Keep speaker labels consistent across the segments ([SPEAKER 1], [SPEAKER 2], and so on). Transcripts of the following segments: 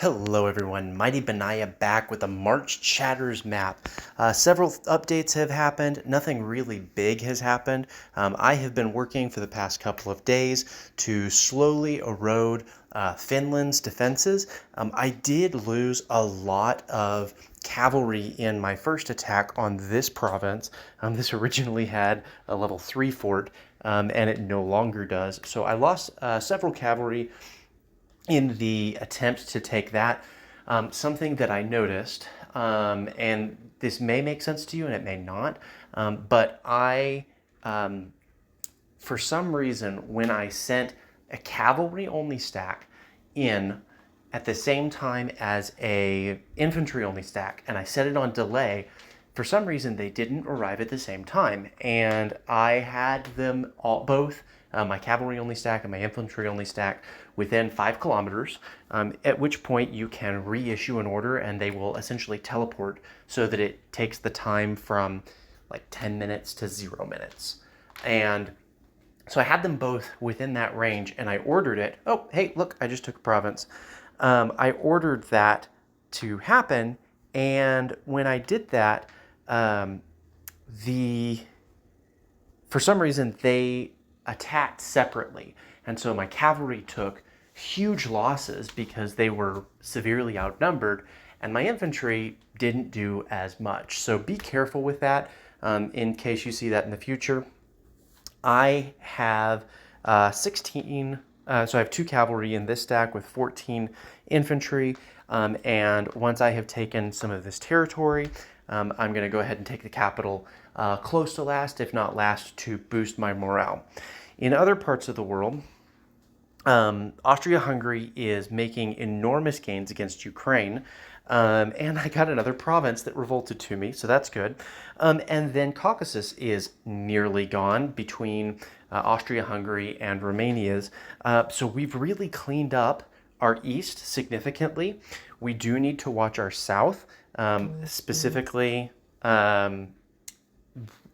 [SPEAKER 1] Hello everyone, Mighty Benaya back with a March Chatters map. Several updates have happened, nothing really big has happened. I have been working for the past couple of days to slowly erode Finland's defenses. I did lose a lot of cavalry in my first attack on this province. This originally had a level 3 fort, and it no longer does. So I lost several cavalry in the attempt to take that. Something that I noticed, and this may make sense to you and it may not, but for some reason, when I sent a cavalry only stack in at the same time as a infantry only stack, and I set it on delay, for some reason they didn't arrive at the same time, and I had them both, my cavalry only stack and my infantry only stack, within 5 kilometers, at which point you can reissue an order and they will essentially teleport so that it takes the time from like 10 minutes to 0 minutes. And so I had them both within that range and I ordered it. Oh, hey, look, I just took a province. I ordered that to happen, and when I did that, for some reason they attacked separately, and so my cavalry took huge losses because they were severely outnumbered, and my infantry didn't do as much. So be careful with that in case you see that in the future. I have 16, so I have 2 cavalry in this stack with 14 infantry, and once I have taken some of this territory, I'm going to go ahead and take the capital close to last, if not last, to boost my morale. In other parts of the world, Austria-Hungary is making enormous gains against Ukraine, and I got another province that revolted to me, so that's good. And then Caucasus is nearly gone between Austria-Hungary and Romania's. So we've really cleaned up our east significantly. We do need to watch our south, specifically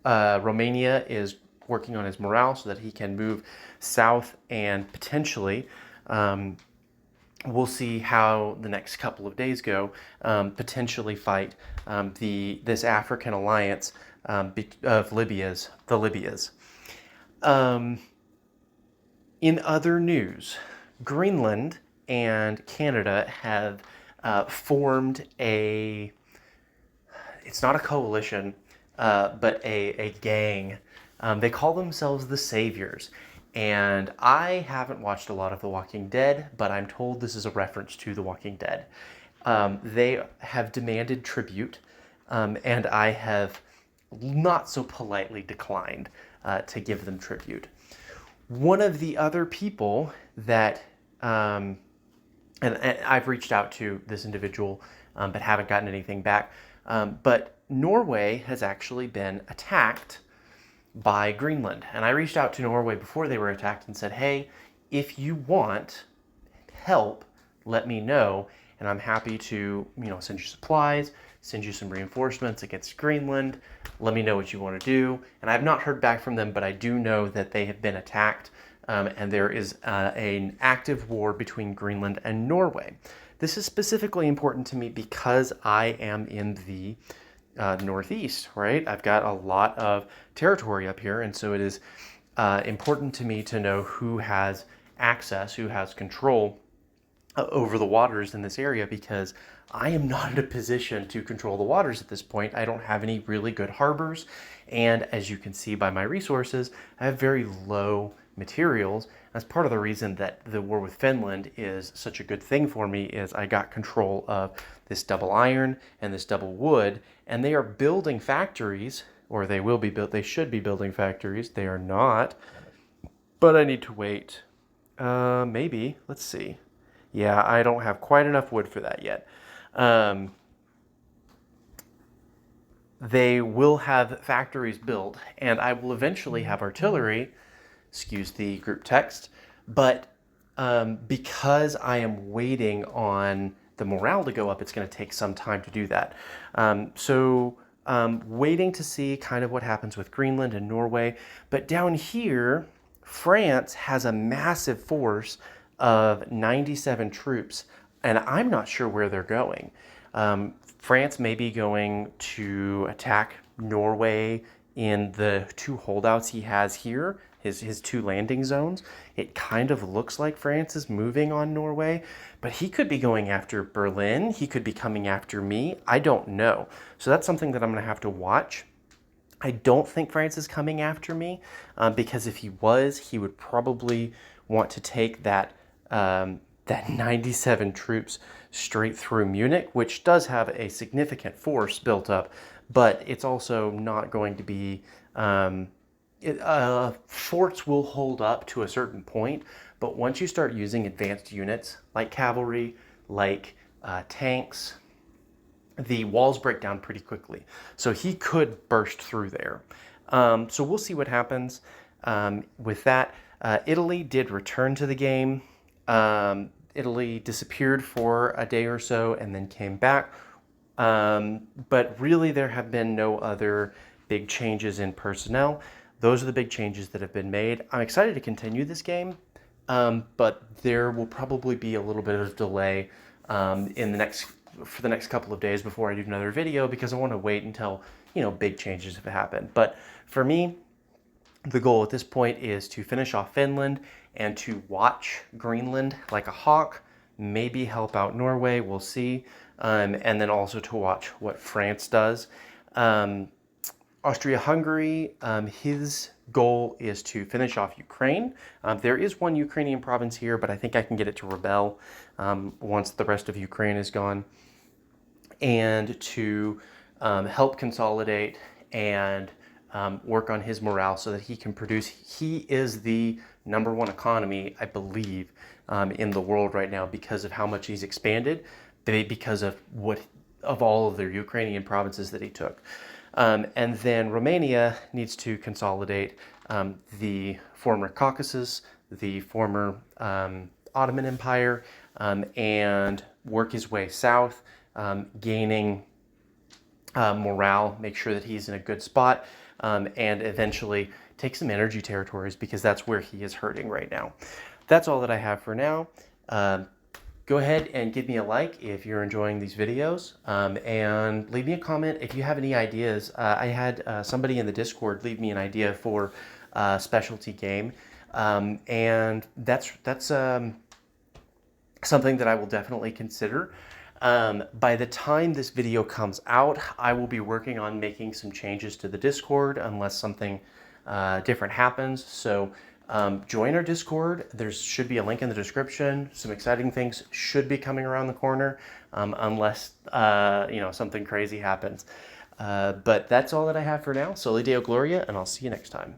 [SPEAKER 1] Romania is working on his morale so that he can move south, and potentially we'll see how the next couple of days go, potentially fight this African alliance of the Libyas. In other news, Greenland and Canada have formed it's not a coalition, but a gang. They call themselves the Saviors. And I haven't watched a lot of The Walking Dead, but I'm told this is a reference to The Walking Dead. They have demanded tribute, and I have not so politely declined to give them tribute. One of the other people that, and I've reached out to this individual, but haven't gotten anything back, but Norway has actually been attacked by Greenland. And I reached out to Norway before they were attacked and said, hey, if you want help, let me know, and I'm happy to, send you supplies, send you some reinforcements against Greenland. Let me know what you want to do. And I've not heard back from them, but I do know that they have been attacked, and there is an active war between Greenland and Norway. This is specifically important to me because I am in the Northeast, right? I've got a lot of territory up here, and so it is important to me to know who has access, who has control over the waters in this area, because I am not in a position to control the waters at this point. I don't have any really good harbors, and as you can see by my resources, I have very low materials. That's part of the reason that the war with Finland is such a good thing for me, is I got control of this double iron and this double wood, and they are building factories, or they will be built. They should be building factories. They are not, but I need to wait. Maybe, let's see. Yeah, I don't have quite enough wood for that yet. They will have factories built, and I will eventually have artillery, excuse the group text, but because I am waiting on the morale to go up, it's going to take some time to do that. So waiting to see kind of what happens with Greenland and Norway. But down here, France has a massive force of 97 troops and I'm not sure where they're going. France may be going to attack Norway in the 2 holdouts he has here, his 2 landing zones. It kind of looks like France is moving on Norway, but he could be going after Berlin. He could be coming after me. I don't know. So that's something that I'm going to have to watch. I don't think France is coming after me, because if he was, he would probably want to take that 97 troops straight through Munich, which does have a significant force built up, but it's also not going to be... forts will hold up to a certain point, but once you start using advanced units like cavalry, like tanks, the walls break down pretty quickly. So he could burst through there. So we'll see what happens with that. Italy did return to the game. Italy disappeared for a day or so and then came back. But really there have been no other big changes in personnel. Those are the big changes that have been made. I'm excited to continue this game, but there will probably be a little bit of delay for the next couple of days before I do another video, because I want to wait until, big changes have happened. But for me, the goal at this point is to finish off Finland and to watch Greenland like a hawk, maybe help out Norway, we'll see, and then also to watch what France does. Austria-Hungary, his goal is to finish off Ukraine. There is one Ukrainian province here, but I think I can get it to rebel once the rest of Ukraine is gone. And to help consolidate and work on his morale so that he can produce. He is the #1 economy, I believe, in the world right now because of how much he's expanded, because of all of their Ukrainian provinces that he took. And then Romania needs to consolidate the former Caucasus, the former Ottoman Empire, and work his way south, gaining morale, make sure that he's in a good spot, and eventually take some energy territories, because that's where he is hurting right now. That's all that I have for now. Go ahead and give me a like if you're enjoying these videos, and leave me a comment if you have any ideas. I had somebody in the Discord leave me an idea for a specialty game, and that's something that I will definitely consider. By the time this video comes out, I will be working on making some changes to the Discord unless something different happens. So join our Discord. There should be a link in the description. Some exciting things should be coming around the corner, unless something crazy happens. But that's all that I have for now. Soli Deo Gloria, and I'll see you next time.